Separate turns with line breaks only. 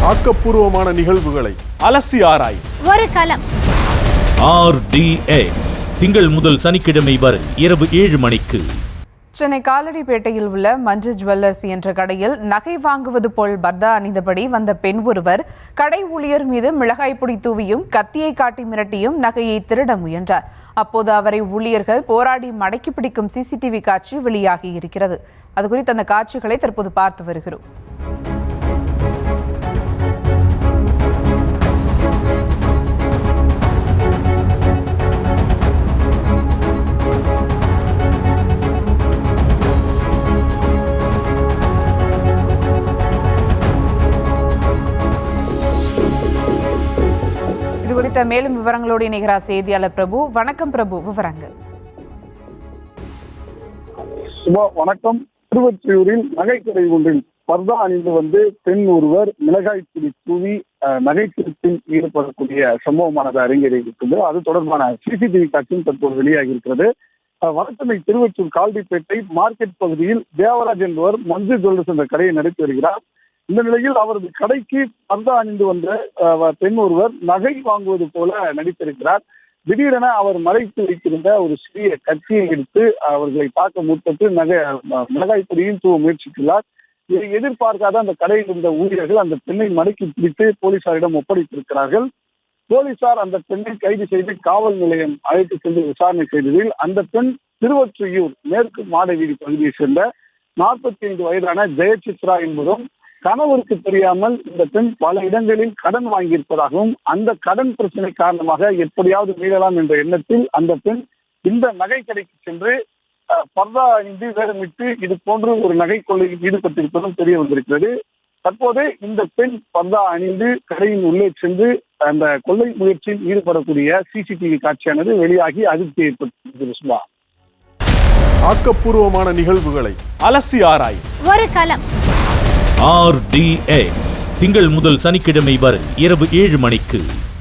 ஆக்கப்பூர்வமான நிகழ்வுகளை அலசி ஆராய்
ஒரு களம்.
RDX திங்கள் முதல் சனிக்கிழமை வரை இரவு 7 மணிக்கு.
சென்னை காலடிப்பேட்டையில் உள்ள மஞ்சு ஜுவல்லர்ஸ் என்ற கடையில் நகை வாங்குவது போல் பர்தா அணிந்தபடி வந்த பெண் ஒருவர் கடை ஊழியர் மீது மிளகாய் பொடி தூவியும் கத்தியை காட்டி மிரட்டியும் நகையை திருட முயன்றார். அப்போது அவரை ஊழியர்கள் போராடி மடக்கி பிடிக்கும் சிசிடிவி காட்சி வெளியாகி இருக்கிறது. அது குறித்து அந்த காட்சிகளை தற்போது பார்த்து வருகிறோம். இது குறித்த மேலும் விவரங்களோடு இணைகிறார் செய்தியாளர் பிரபு. வணக்கம் பிரபு, விவரங்கள்.
வணக்கம். திருவொற்றியூரில் நகைக்கடை ஒன்றில் பர்தா அணிந்து வந்து பெண் ஒருவர் மிளகாய் பொடி தூவி நகை திருப்பில் ஈடுபடக்கூடிய சம்பவமானது அரங்கேறியிருக்கிறது. அது தொடர்பான சிசிடிவி காட்சியும் தற்போது வெளியாகி இருக்கிறது. வடசென்னை திருவொற்றியூர் கால்டிப்பேட்டை மார்க்கெட் பகுதியில் தேவராஜ் என்பவர் மஞ்சு ஜுவல்லர்ஸ் என்ற கடையை நடத்தி வருகிறார். இந்த நிலையில் அவரது கடைக்கு பர்தா அணிந்து வந்த பெண் ஒருவர் நகை வாங்குவது போல நடித்திருக்கிறார். திடீரென அவர் மறைத்து வைத்திருந்த ஒரு சிறிய கத்தியை எடுத்து அவர்களை தாக்க முற்பட்டு மிளகாய் பொடியும் தூவ முயற்சித்துள்ளார். இதை எதிர்பார்க்காத அந்த கடையில் இருந்த ஊழியர்கள் அந்த பெண்ணை மடக்கி பிடித்து போலீசாரிடம் ஒப்படைத்திருக்கிறார்கள். போலீசார் அந்த பெண்ணை கைது செய்து காவல் நிலையம் அழைத்து சென்று விசாரணை செய்ததில் அந்த பெண் திருவொற்றியூர் மேற்கு மாடவீதி பகுதியை சேர்ந்த 45 வயதான ஜெயசித்ரா என்பதும் கணவருக்கு தெரியாமல் இந்த பெண் பல இடங்களில் கடன் வாங்கியிருப்பதாகவும் அந்த கடன் பிரச்சனை காரணமாக எப்படியாவது மீளலாம் என்ற எண்ணத்தில் அந்த பெண் இந்த நகை கடைக்கு சென்று பர்தா அணிந்து வேடமிட்டு இது போன்று ஒரு நகை கொள்ளையில் ஈடுபட்டிருப்பதும் தெரிய வந்திருக்கிறது. தற்போது இந்த பெண் பர்தா அணிந்து கடையின் உள்ளே சென்று அந்த கொள்ளை முயற்சியில் ஈடுபடக்கூடிய சிசிடிவி காட்சியானது வெளியாகி அதிர்ச்சி ஏற்பட்டிருக்கிறது.
ஆக்கப்பூர்வமான நிகழ்வுகளை அலசி ஆராய்
ஒரு களம்.
RDX திங்கள் முதல் சனிக்கிழமை வரை இரவு 7 மணிக்கு.